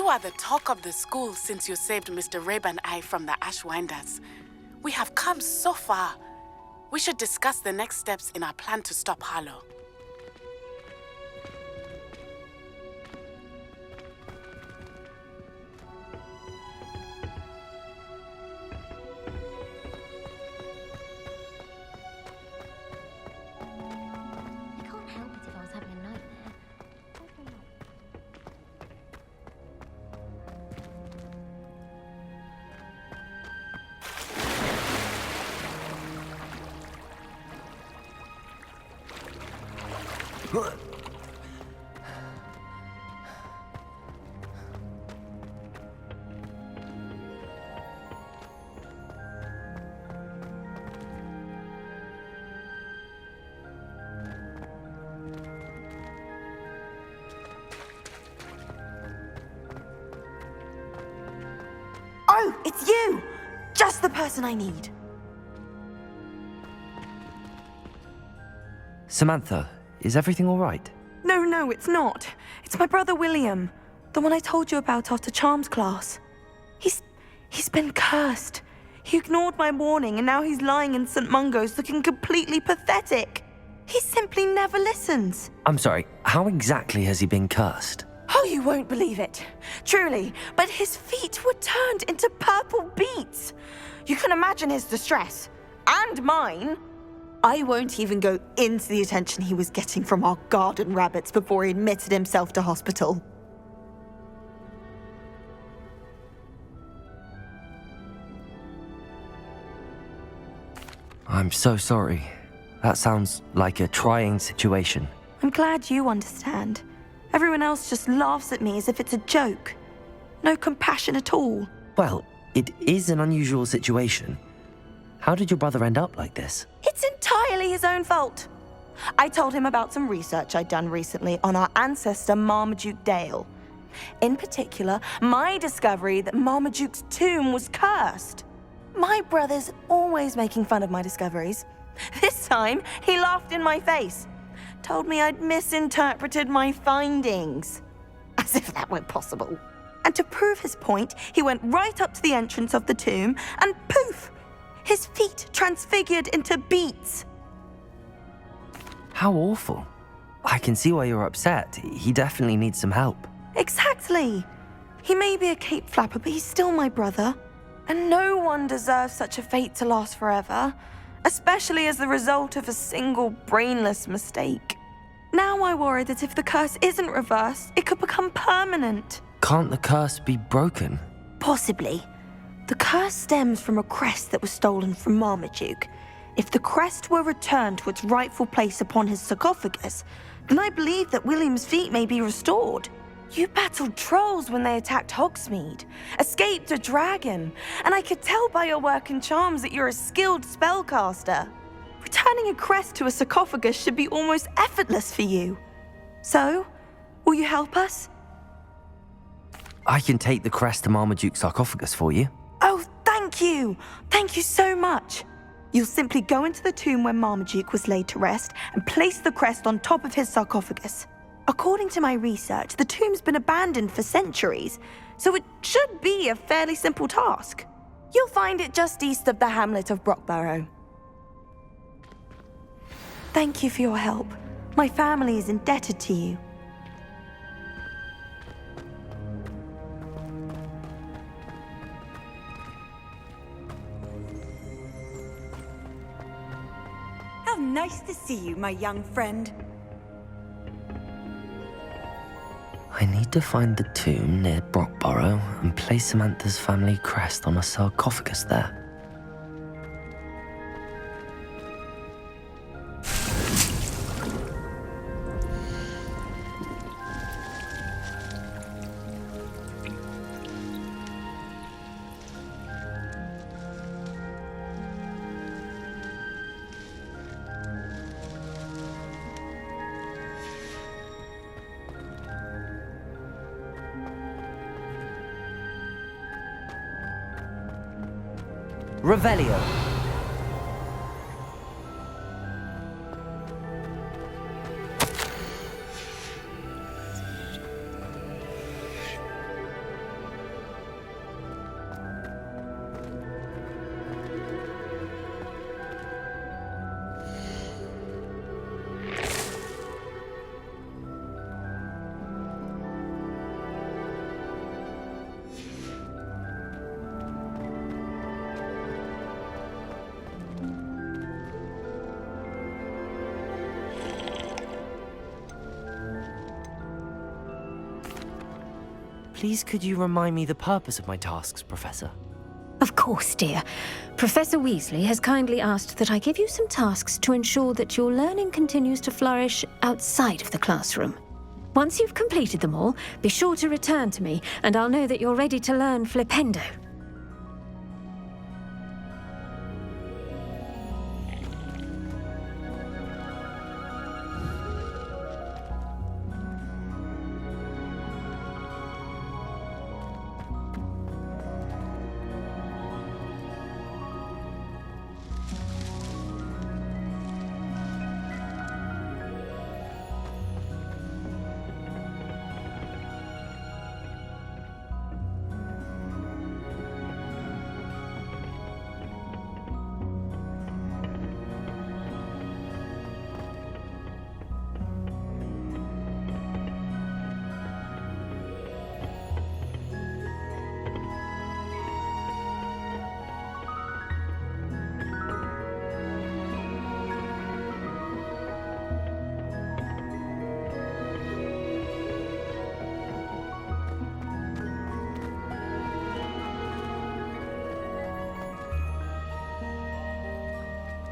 You are the talk of the school since you saved Mr. Rabe and I from the Ashwinders. We have come so far. We should discuss the next steps in our plan to stop Harlow. Oh, it's you! Just the person I need. Samantha, is everything all right? No, it's not. It's my brother William, the one I told you about after Charms class. He's been cursed. He ignored my warning and now he's lying in St. Mungo's looking completely pathetic. He simply never listens. I'm sorry, how exactly has he been cursed? Oh, you won't believe it. Truly, but his feet were turned into purple beets. You can imagine his distress. And mine. I won't even go into the attention he was getting from our garden rabbits before he admitted himself to hospital. I'm so sorry. That sounds like a trying situation. I'm glad you understand. Everyone else just laughs at me as if it's a joke. No compassion at all. Well, it is an unusual situation. How did your brother end up like this? It's entirely his own fault. I told him about some research I'd done recently on our ancestor Marmaduke Dale. In particular, my discovery that Marmaduke's tomb was cursed. My brother's always making fun of my discoveries. This time, he laughed in my face. Told me I'd misinterpreted my findings. As if that were possible. And to prove his point, he went right up to the entrance of the tomb and poof! His feet transfigured into beets. How awful. I can see why you're upset. He definitely needs some help. Exactly. He may be a cape flapper, but he's still my brother. And no one deserves such a fate to last forever, especially as the result of a single brainless mistake. Now I worry that if the curse isn't reversed, it could become permanent. Can't the curse be broken? Possibly. The curse stems from a crest that was stolen from Marmaduke. If the crest were returned to its rightful place upon his sarcophagus, then I believe that William's feet may be restored. You battled trolls when they attacked Hogsmeade, escaped a dragon, and I could tell by your work and charms that you're a skilled spellcaster. Returning a crest to a sarcophagus should be almost effortless for you. So, will you help us? I can take the crest to Marmaduke's sarcophagus for you. Oh, thank you! Thank you so much! You'll simply go into the tomb where Marmaduke was laid to rest and place the crest on top of his sarcophagus. According to my research, the tomb's been abandoned for centuries, so it should be a fairly simple task. You'll find it just east of the hamlet of Brockborough. Thank you for your help. My family is indebted to you. How nice to see you, my young friend. I need to find the tomb near Brockborough and place Samantha's family crest on a sarcophagus there. Revelio. Please could you remind me the purpose of my tasks, Professor? Of course, dear. Professor Weasley has kindly asked that I give you some tasks to ensure that your learning continues to flourish outside of the classroom. Once you've completed them all, be sure to return to me, and I'll know that you're ready to learn Flipendo.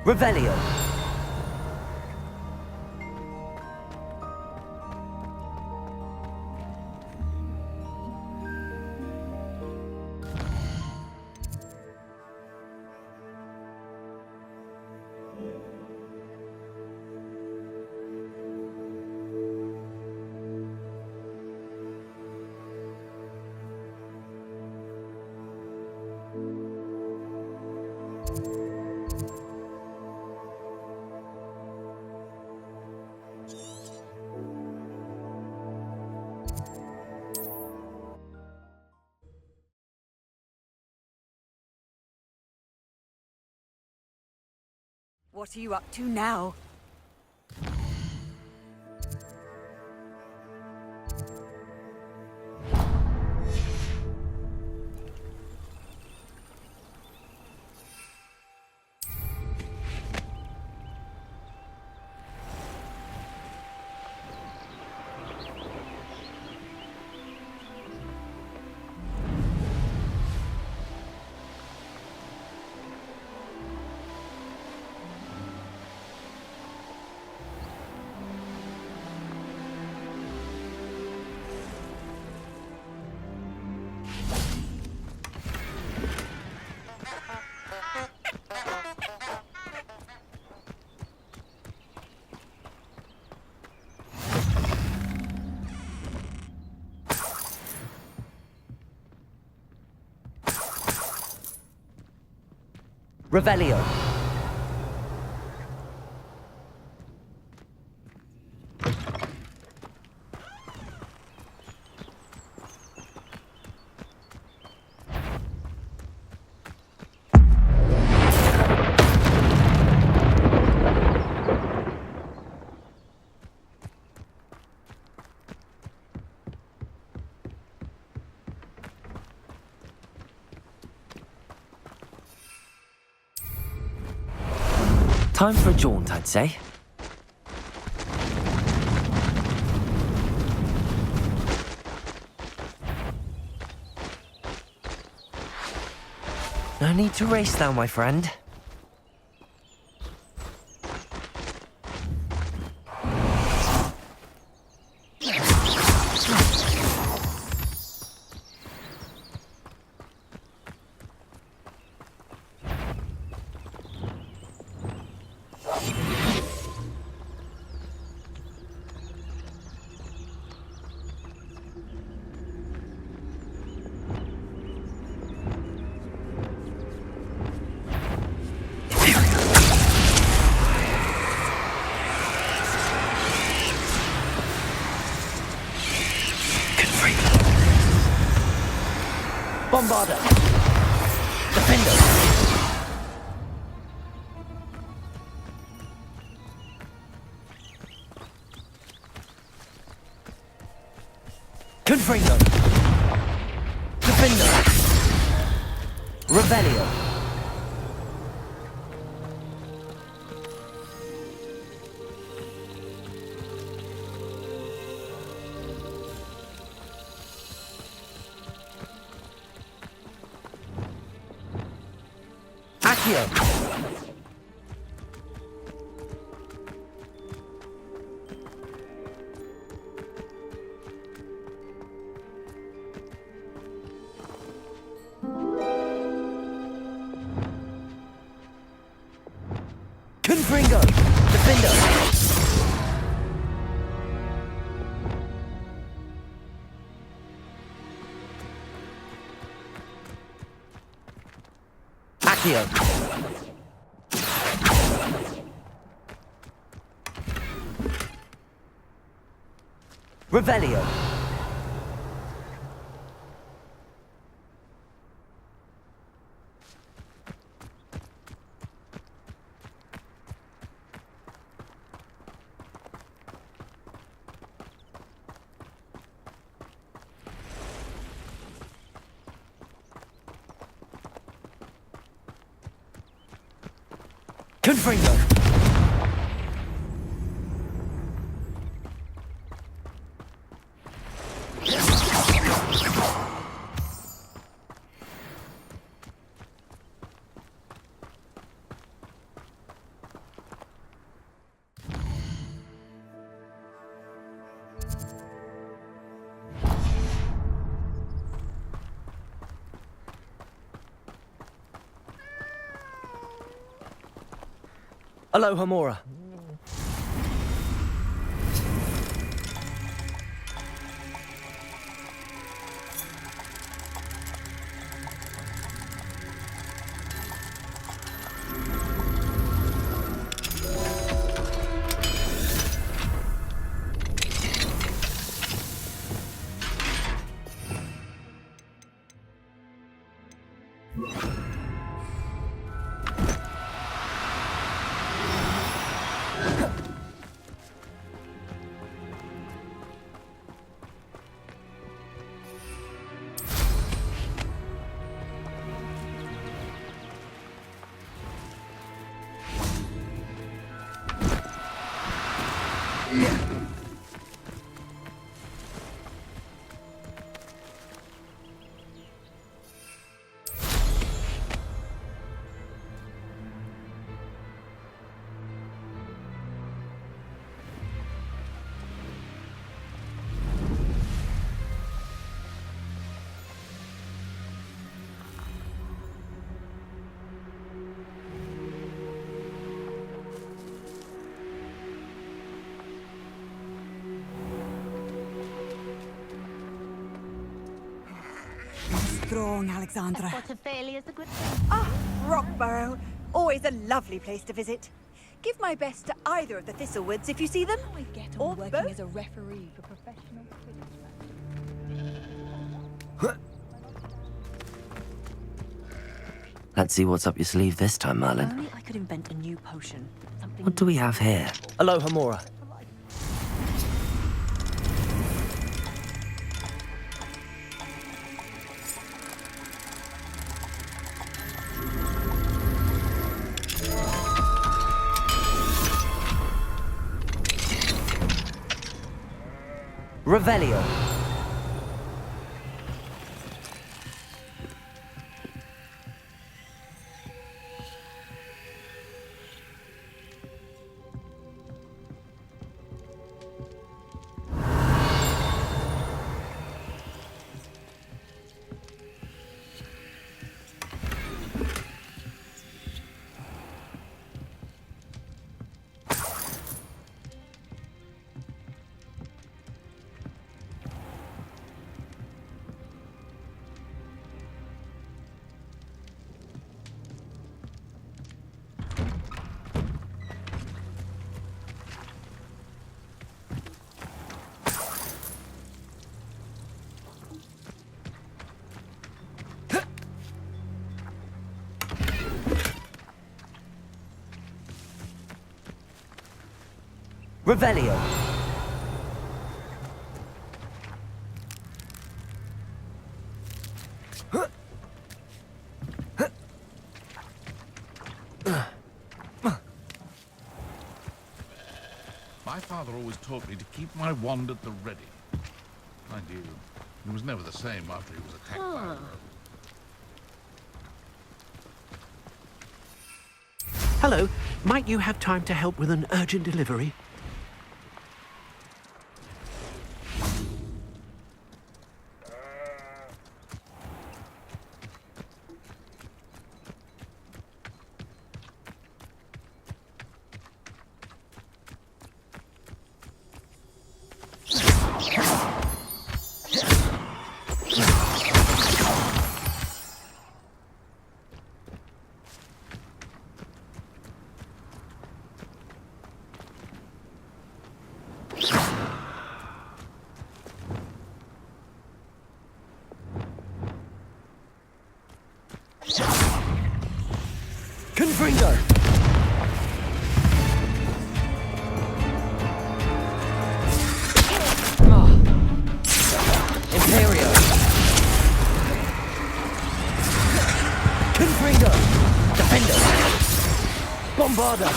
Revelio. What are you up to now? Revelio. Time for a jaunt, I'd say. No need to race now, my friend. Bombarder! Defender! Confringo! Defender! Revelio! Accio. Confringo. Defendo. Accio. Revelio. Confringo. Aloha Mora. Strong, Alexandra. What a failure is a good Ah, Rockborough. Always a lovely place to visit. Give my best to either of the Thistlewoods if you see them. I get Or on working both. as a referee for professional Quidditch. Let's see what's up your sleeve this time, Merlin. Only I could invent a new potion. Something What do we have here? Aloha Mora. Revelio. Revelio. My father always taught me to keep my wand at the ready. Mind you, he was never the same after he was attacked by a rogue. Hello, might you have time to help with an urgent delivery? Confringo! Imperio! Confringo! Defender! Bombarda!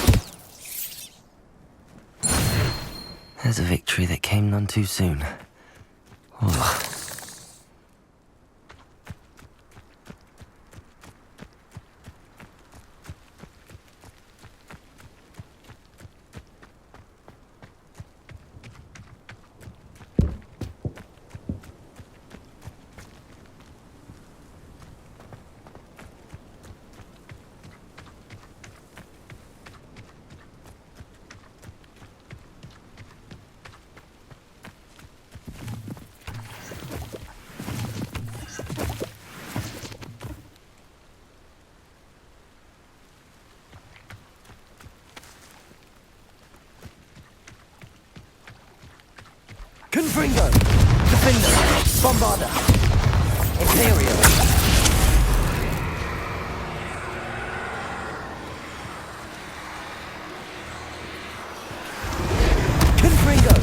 There's a victory that came none too soon. Oh. Confringo! Defender! Bombarda! Imperio! Confringo!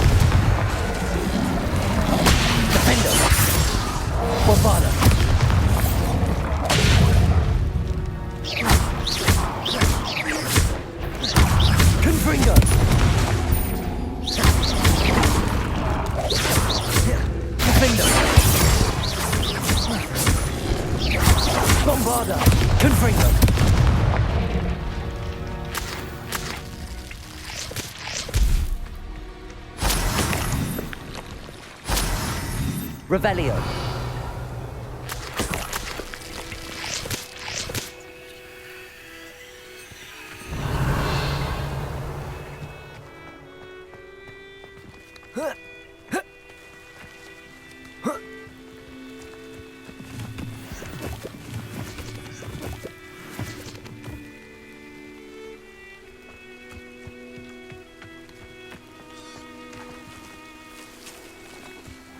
Defender! Bombarda! Confringo! Defender! Bombarda! Confringo! Revelio!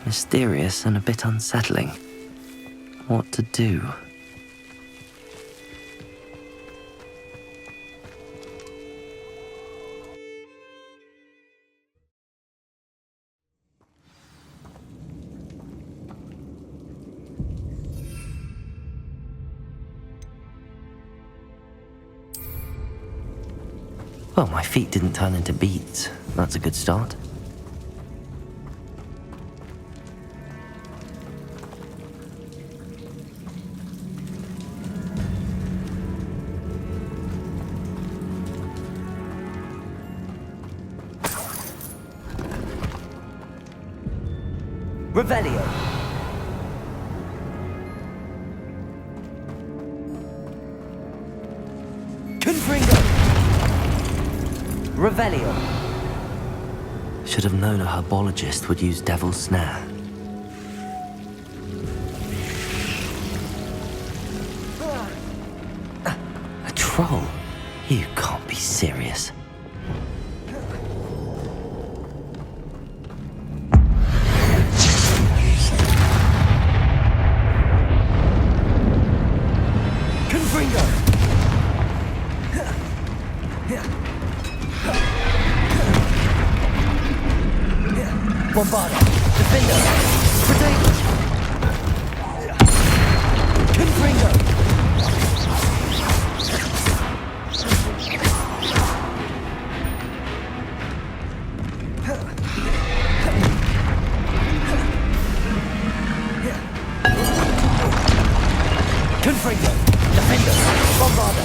Mysterious and a bit unsettling. What to do? Well, my feet didn't turn into beads. That's a good start. Revelio! Confringo! Revelio! Should have known a herbologist would use Devil's Snare. A troll? You can't be serious. Bombarda! Defender! Potato! Confringo! Confringo! Defender! Bombarda!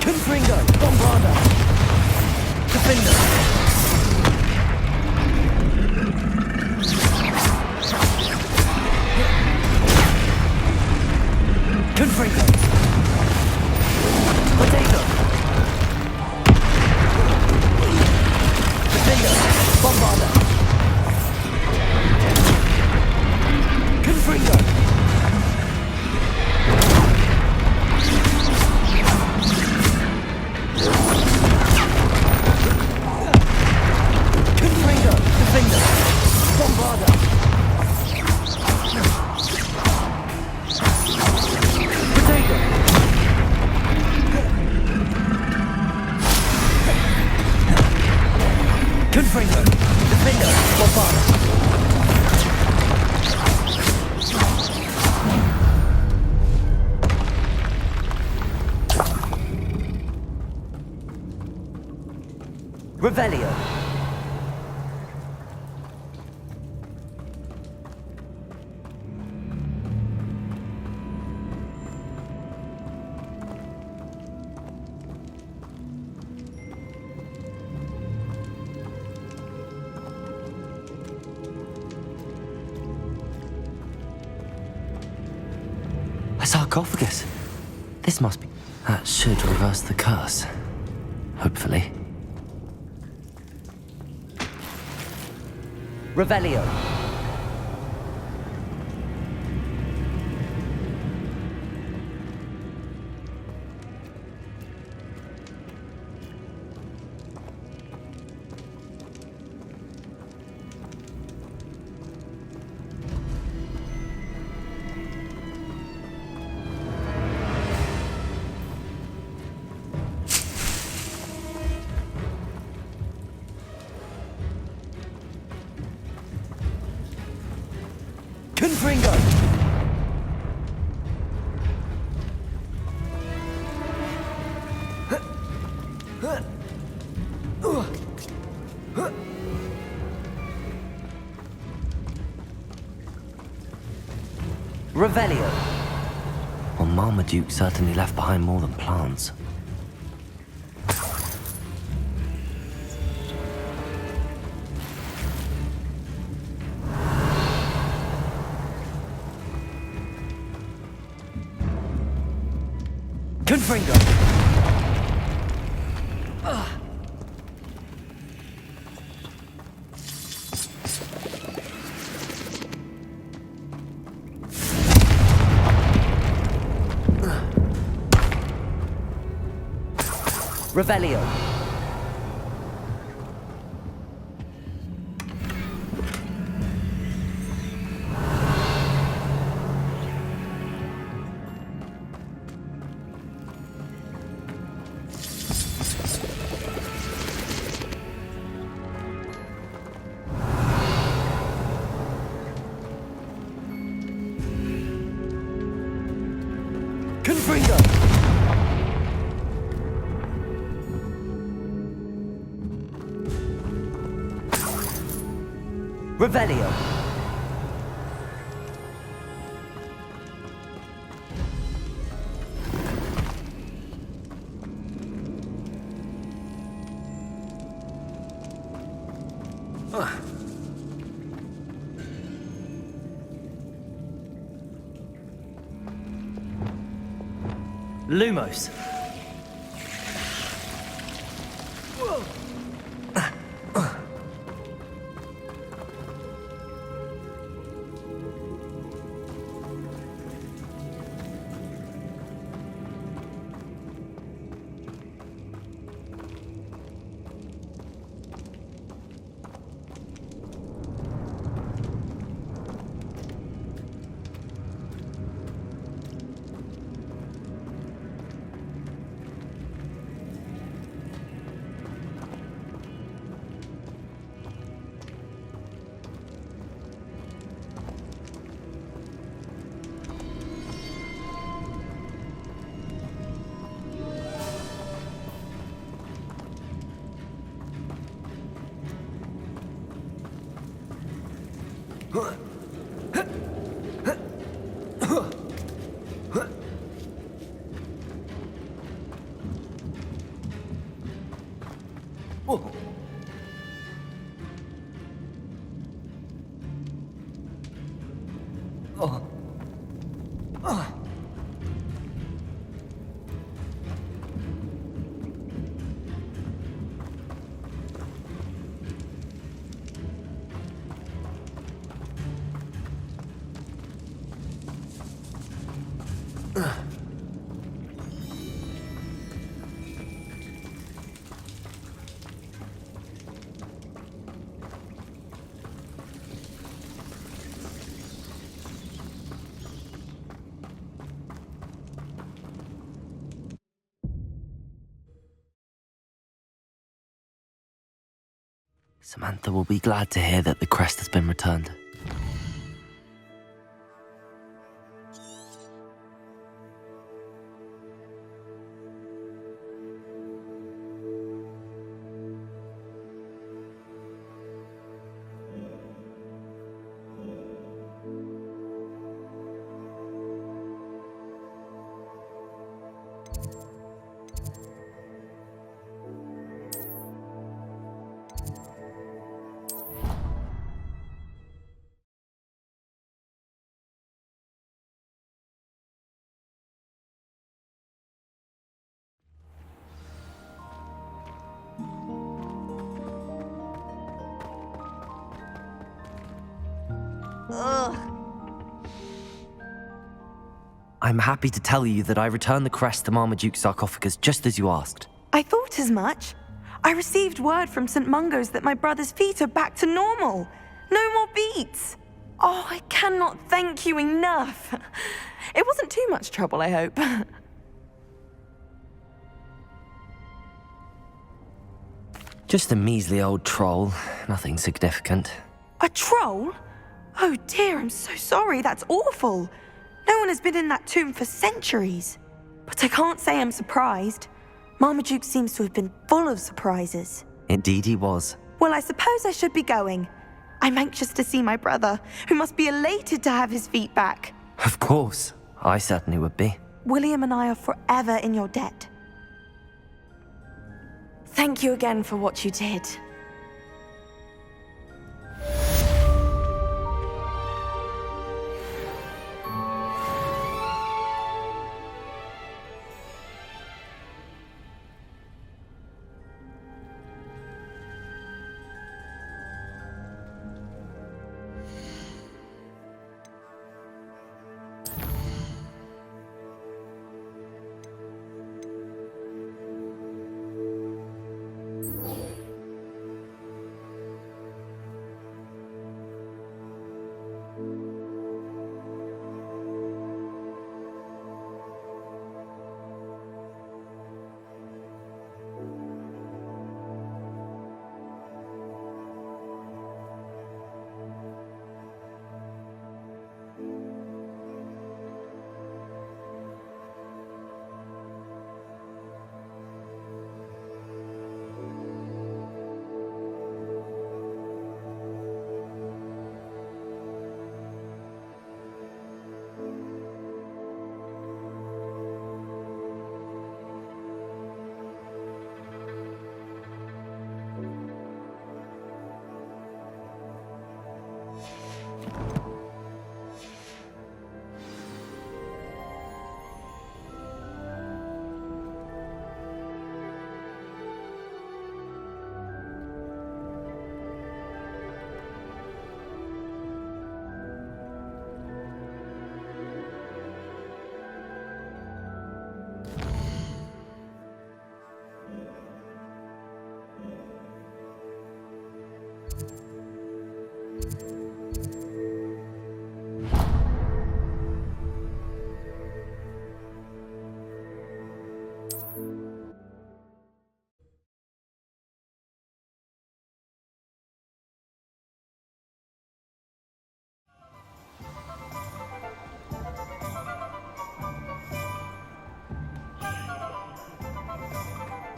Confringo! Bombarda! Defender! Confringo! Potato! Defender! Bombarda! Confringo! Confringo! Defender! Bombarda! Potato! Confringo! Defender! Bombarda! Revelio. A sarcophagus. This must be... That should reverse the curse. Hopefully. Revelio. Confringo! Revelio. Well, Marmaduke certainly left behind more than plants. Confringo! Revelio. Confringo! Revelio. Lumos. Samantha will be glad to hear that the crest has been returned. Ugh. I'm happy to tell you that I returned the crest to Marmaduke's sarcophagus just as you asked. I thought as much. I received word from St. Mungo's that my brother's feet are back to normal. No more beats. Oh, I cannot thank you enough. It wasn't too much trouble, I hope. Just a measly old troll, nothing significant. A troll? Oh dear, I'm so sorry, that's awful. No one has been in that tomb for centuries. But I can't say I'm surprised. Marmaduke seems to have been full of surprises. Indeed he was. Well, I suppose I should be going. I'm anxious to see my brother, who must be elated to have his feet back. Of course, I certainly would be. William and I are forever in your debt. Thank you again for what you did.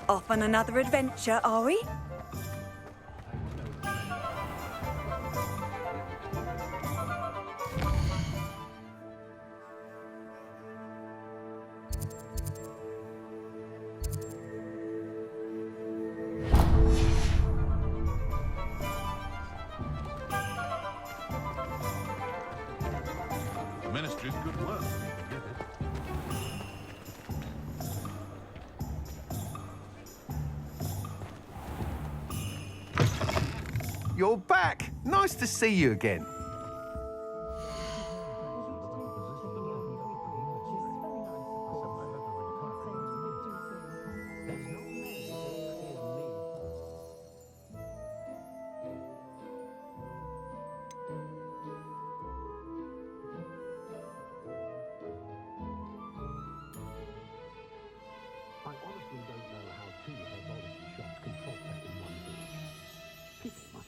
Off on another adventure, are we? The Ministry's good work. Get it. You're back! Nice to see you again. I honestly don't know how two herbology shops can process in one day.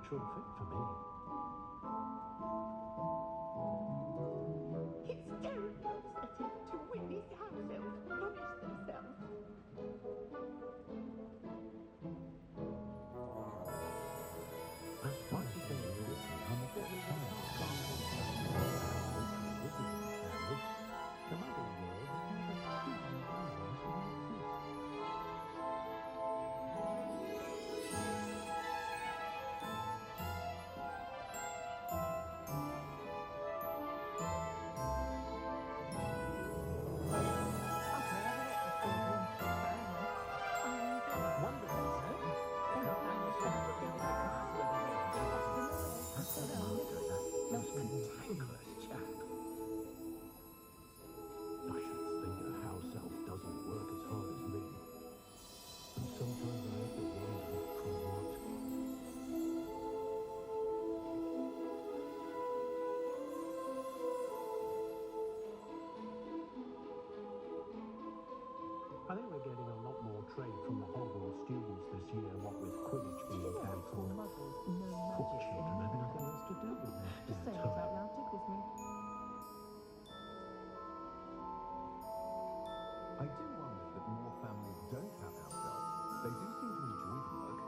natural fit for me. It's terribly upsetting to witness house elves punish themselves. Why do they exist? I'm a bit I think we're getting a lot more trade from the Hogwarts students this year, what with Quidditch being cancelled. Poor children having nothing else to do with their spare time. I do wonder that more families don't have house elves. They do seem to enjoy the work.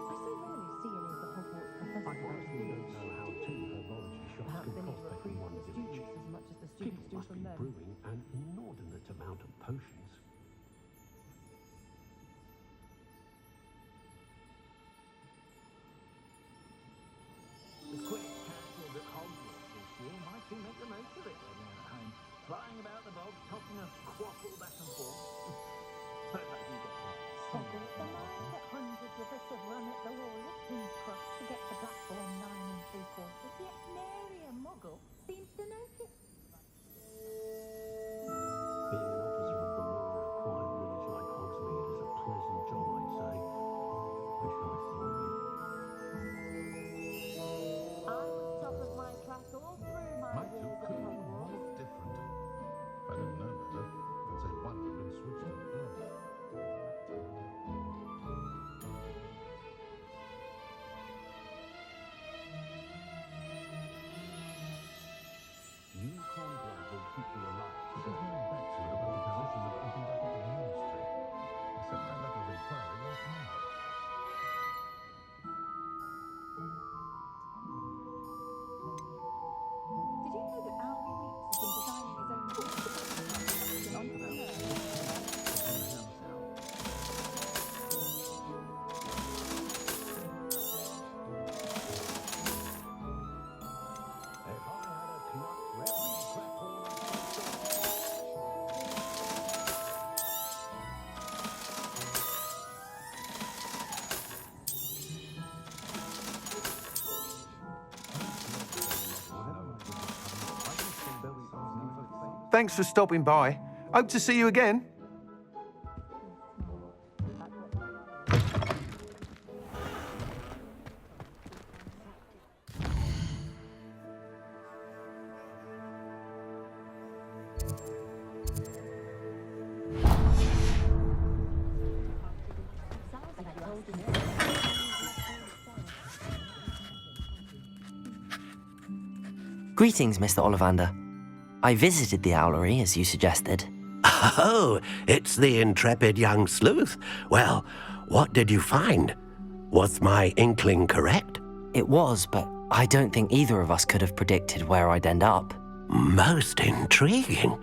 I so rarely see any of the Hogwarts professors. Unfortunately, don't know how two herbology shops Perhaps can they need to prospect in recruit one the village. students as much as the People students do must from be them. brewing an inordinate amount of potions. The Quidditch cancelled at Hogwarts this year. Might you make the most of it when you're at home? Flying about the bog, tossing a quaffle back and forth. But I do get that. Hogwarts alive that hundreds of us have run at the wall of King's Cross to get to platform 9 3/4, yet nary a Muggle seems to notice. Being an officer of the law in a quiet village like Hogsmeade is a pleasant job, I'd say. Wish I thought it. I was top of my class all through my My two years at could be Hogwarts. more different. If I didn't know better, I'd say one had been switched to girls. Unicorn blood will keep you alive. This is my bachelor of the position that opened up at the ministry. I sent my letter of inquiry last night. Did you know that Alvy Weeks has been designing his own book? He's an entrepreneur. If I had a clock, every crap all Thanks for stopping by. Hope to see you again. Greetings, Mr. Ollivander. I visited the owlery, as you suggested. Oh, it's the intrepid young sleuth. Well, what did you find? Was my inkling correct? It was, but I don't think either of us could have predicted where I'd end up. Most intriguing.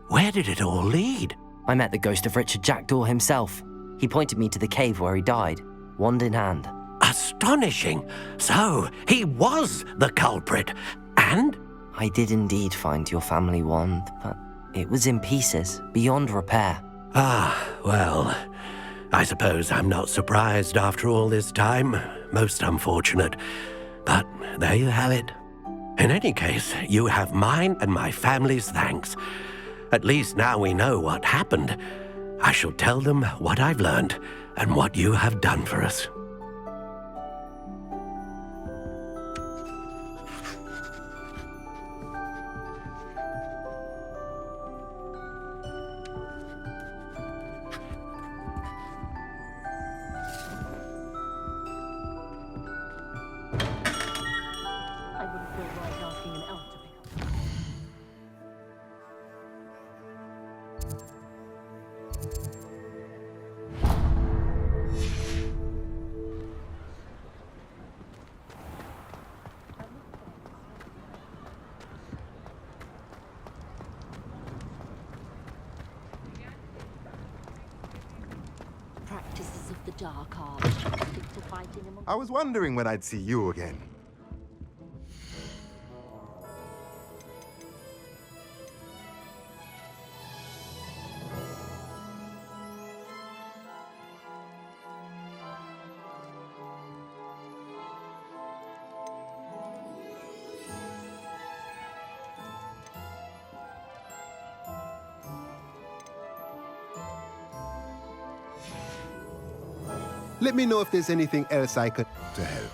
Where did it all lead? I met the ghost of Richard Jackdaw himself. He pointed me to the cave where he died, wand in hand. Astonishing. So, he was the culprit. And? I did indeed find your family wand, but it was in pieces, beyond repair. Ah, well, I suppose I'm not surprised after all this time. Most unfortunate. But there you have it. In any case, you have mine and my family's thanks. At least now we know what happened. I shall tell them what I've learned and what you have done for us. dark arts. Stick to fighting among... I was wondering when I'd see you again. Let me know if there's anything else I could to help.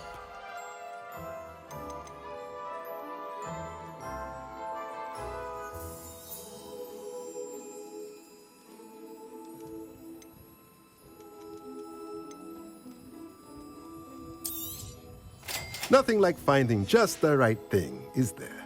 Nothing like finding just the right thing, is there?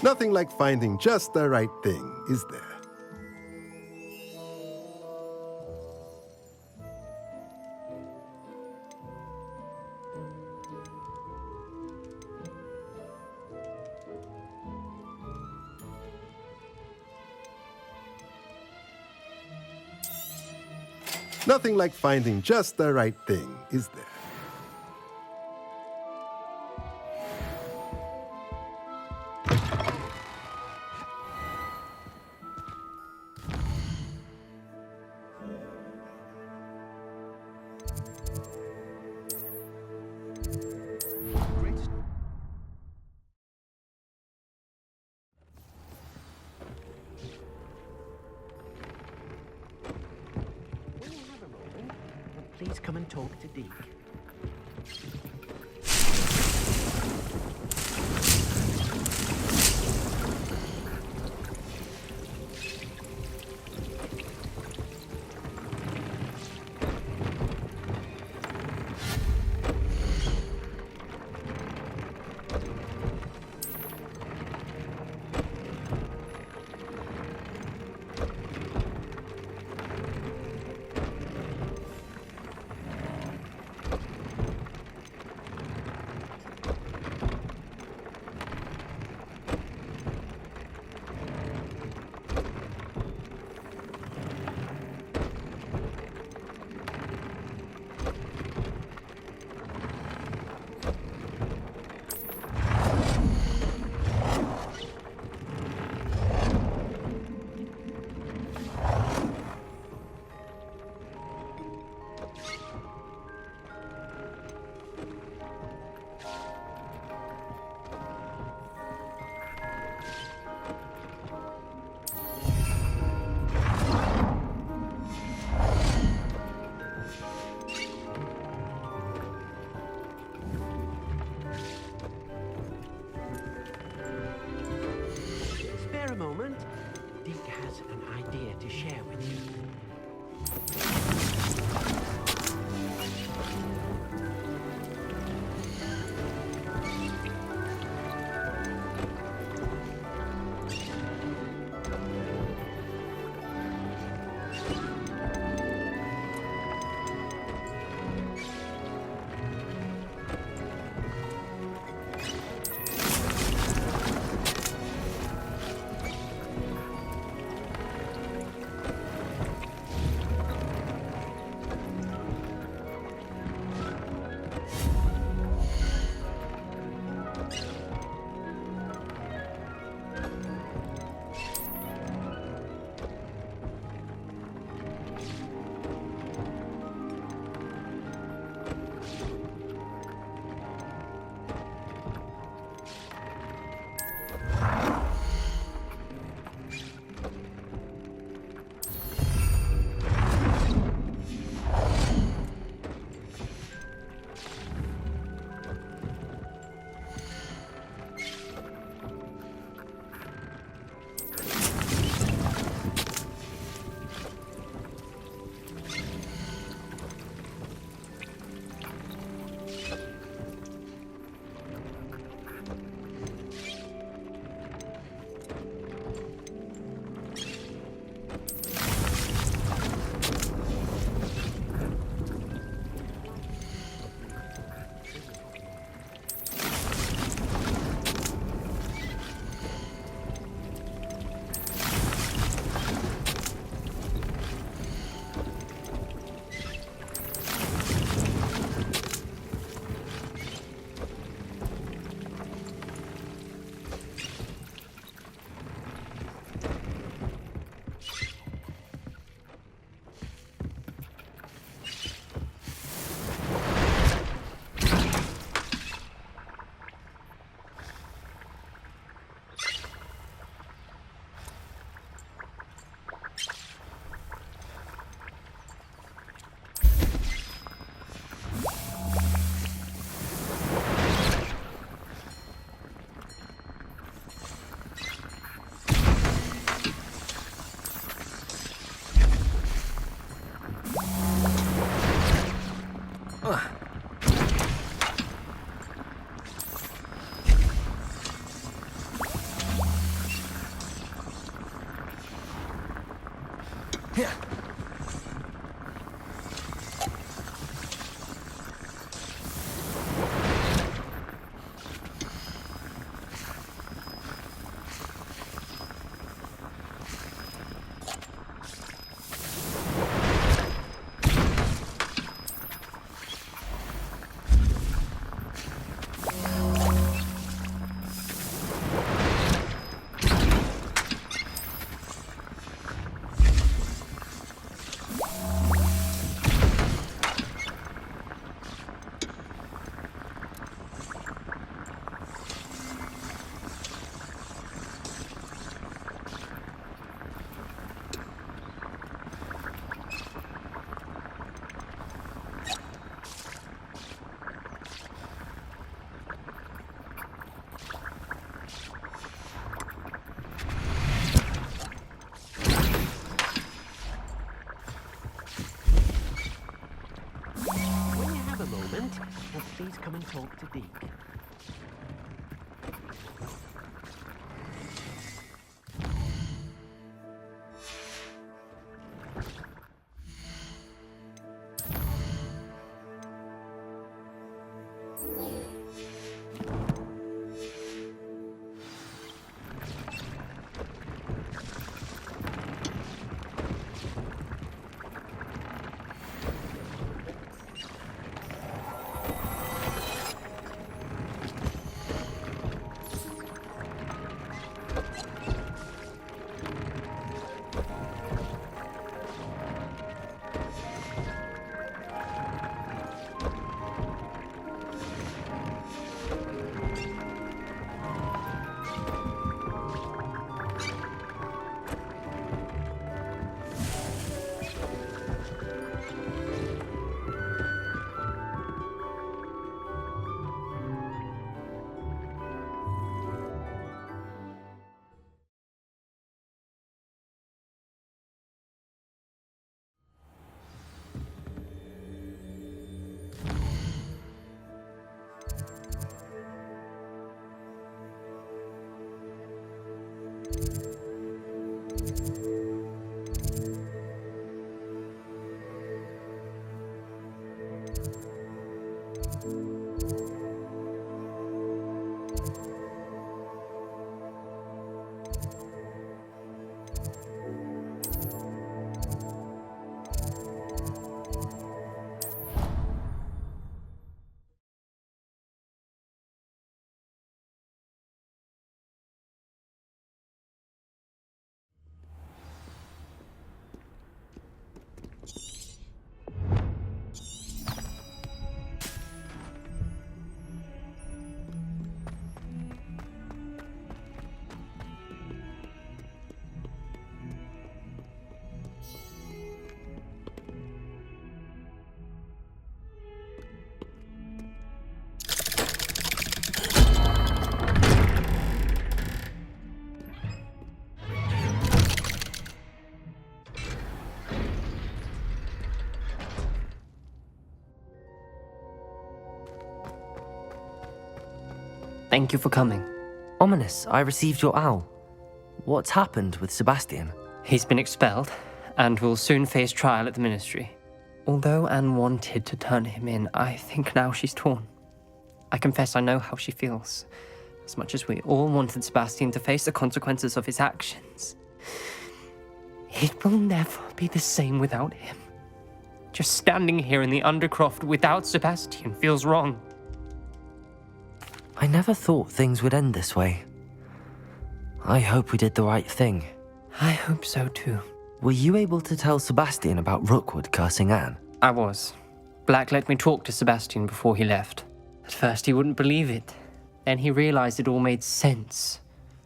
Nothing like finding just the right thing, is there? Nothing like finding just the right thing, is there? Please come and talk to Deke. Please come and talk to Deke. Thank you for coming. Ominous, I received your owl. What's happened with Sebastian? He's been expelled, and will soon face trial at the Ministry. Although Anne wanted to turn him in, I think now she's torn. I confess I know how she feels. As much as we all wanted Sebastian to face the consequences of his actions, it will never be the same without him. Just standing here in the Undercroft without Sebastian feels wrong. I never thought things would end this way. I hope we did the right thing. I hope so too. Were you able to tell Sebastian about Rookwood cursing Anne? I was. Black let me talk to Sebastian before he left. At first he wouldn't believe it. Then he realized it all made sense.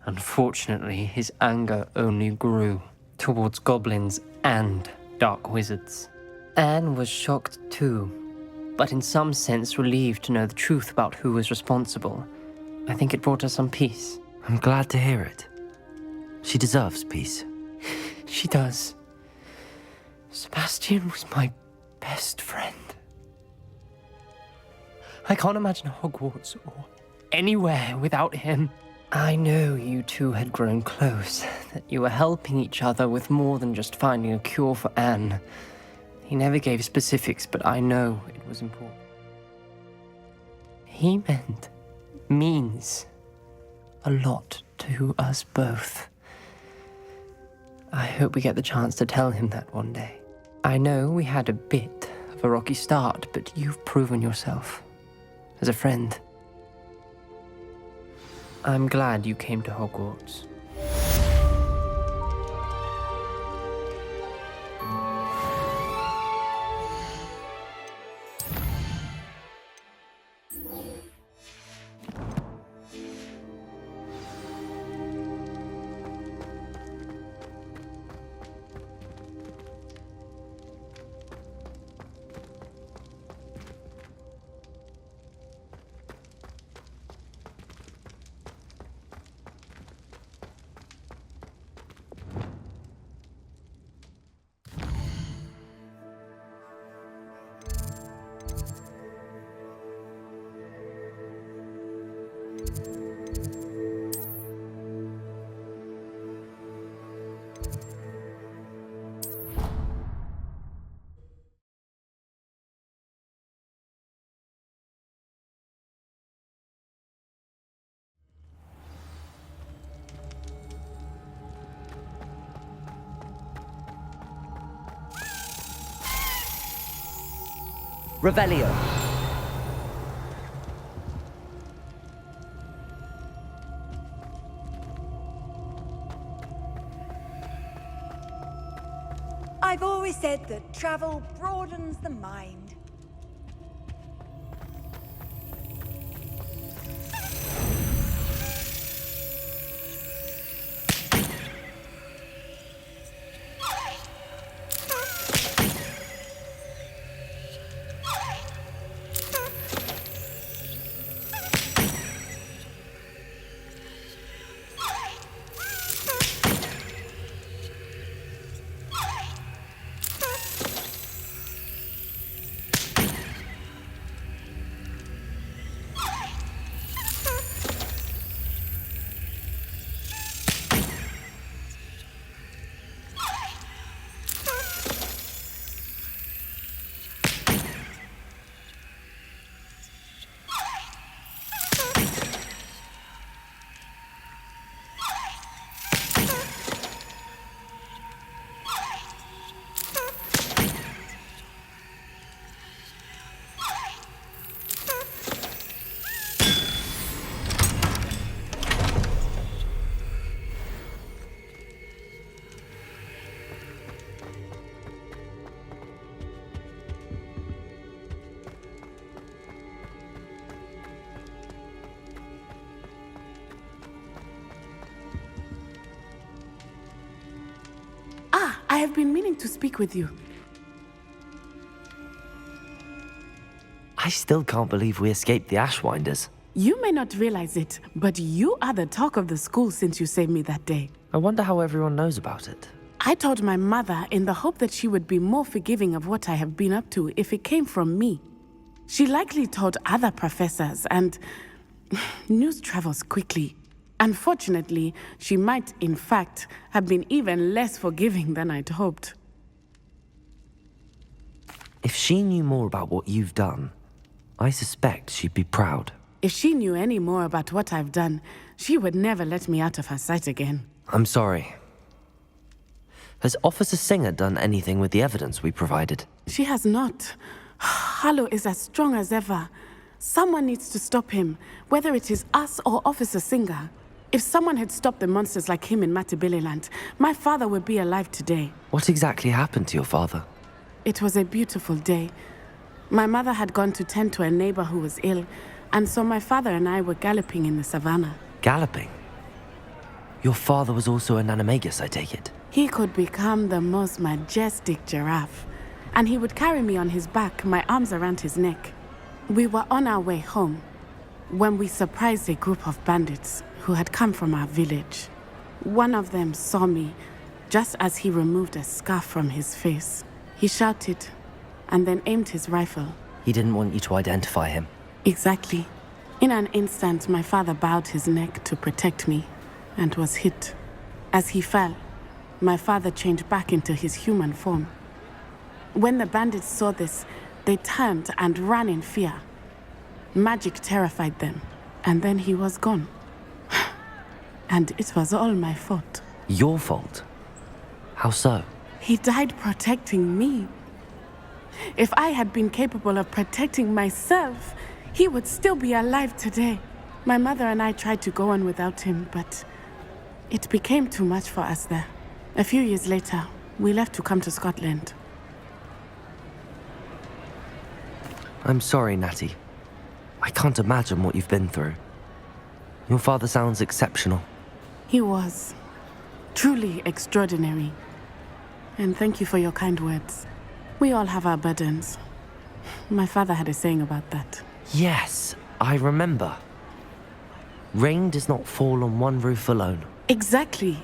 Unfortunately, his anger only grew towards goblins and dark wizards. Anne was shocked too, but in some sense relieved to know the truth about who was responsible. I think it brought her some peace. I'm glad to hear it. She deserves peace. She does. Sebastian was my best friend. I can't imagine Hogwarts or anywhere without him. I know you two had grown close, that you were helping each other with more than just finding a cure for Anne. He never gave specifics, but I know it was important. He means a lot to us both. I hope we get the chance to tell him that one day. I know we had a bit of a rocky start, but you've proven yourself as a friend. I'm glad you came to Hogwarts. Revelio. I've always said that travel broadens the mind. I have been meaning to speak with you. I still can't believe we escaped the Ashwinders. You may not realize it, but you are the talk of the school since you saved me that day. I wonder how everyone knows about it. I told my mother in the hope that she would be more forgiving of what I have been up to if it came from me. She likely told other professors, and news travels quickly. Unfortunately, she might, in fact, have been even less forgiving than I'd hoped. If she knew more about what you've done, I suspect she'd be proud. If she knew any more about what I've done, she would never let me out of her sight again. I'm sorry. Has Officer Singer done anything with the evidence we provided? She has not. Harlow is as strong as ever. Someone needs to stop him, whether it is us or Officer Singer. If someone had stopped the monsters like him in Matabeleland, my father would be alive today. What exactly happened to your father? It was a beautiful day. My mother had gone to tend to a neighbor who was ill, and so my father and I were galloping in the savannah. Galloping? Your father was also an animagus, I take it? He could become the most majestic giraffe, and he would carry me on his back, my arms around his neck. We were on our way home when we surprised a group of bandits who had come from our village. One of them saw me just as he removed a scarf from his face. He shouted and then aimed his rifle. He didn't want you to identify him. Exactly. In an instant, my father bowed his neck to protect me and was hit. As he fell, my father changed back into his human form. When the bandits saw this, they turned and ran in fear. Magic terrified them, and then he was gone. And it was all my fault. Your fault? How so? He died protecting me. If I had been capable of protecting myself, he would still be alive today. My mother and I tried to go on without him, but it became too much for us there. A few years later, we left to come to Scotland. I'm sorry, Natty. I can't imagine what you've been through. Your father sounds exceptional. He was truly extraordinary. And thank you for your kind words. We all have our burdens. My father had a saying about that. Yes, I remember. Rain does not fall on one roof alone. Exactly.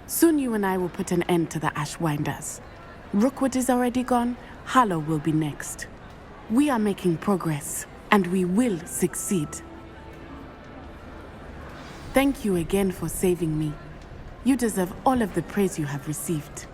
Soon you and I will put an end to the Ashwinders. Rookwood is already gone. Harlow will be next. We are making progress, and we will succeed. Thank you again for saving me. You deserve all of the praise you have received.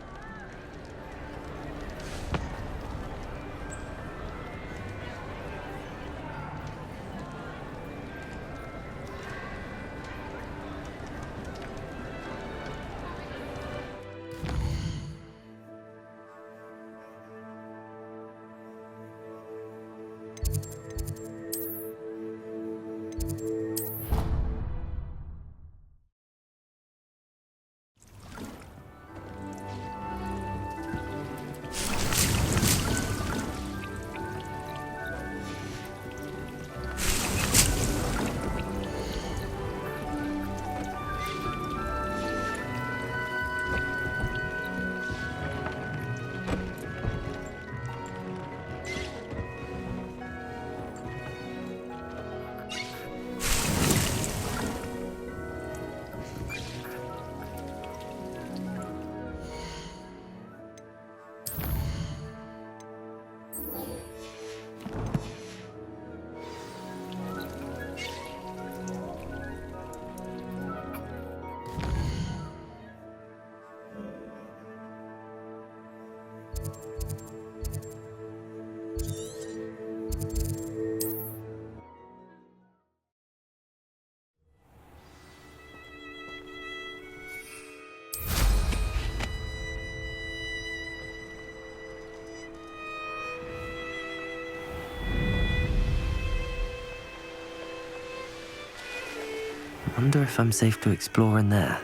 I wonder if I'm safe to explore in there.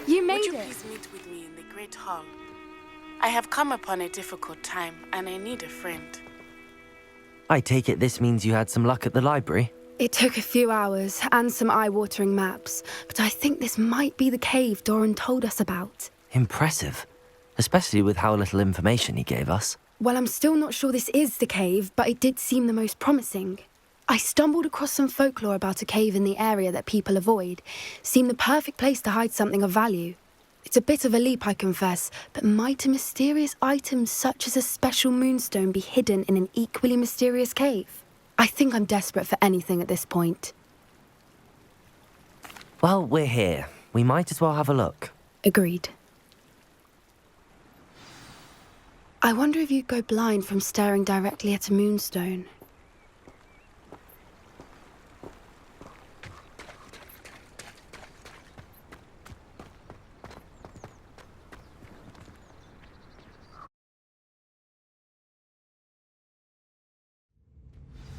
You made it! Would you please meet with me in the Great Hall? I have come upon a difficult time, and I need a friend. I take it this means you had some luck at the library? It took a few hours and some eye-watering maps, but I think this might be the cave Doran told us about. Impressive. Especially with how little information he gave us. Well, I'm still not sure this is the cave, but it did seem the most promising. I stumbled across some folklore about a cave in the area that people avoid. Seemed the perfect place to hide something of value. It's a bit of a leap, I confess, but might a mysterious item such as a special moonstone be hidden in an equally mysterious cave? I think I'm desperate for anything at this point. Well, we're here. We might as well have a look. Agreed. I wonder if you'd go blind from staring directly at a moonstone.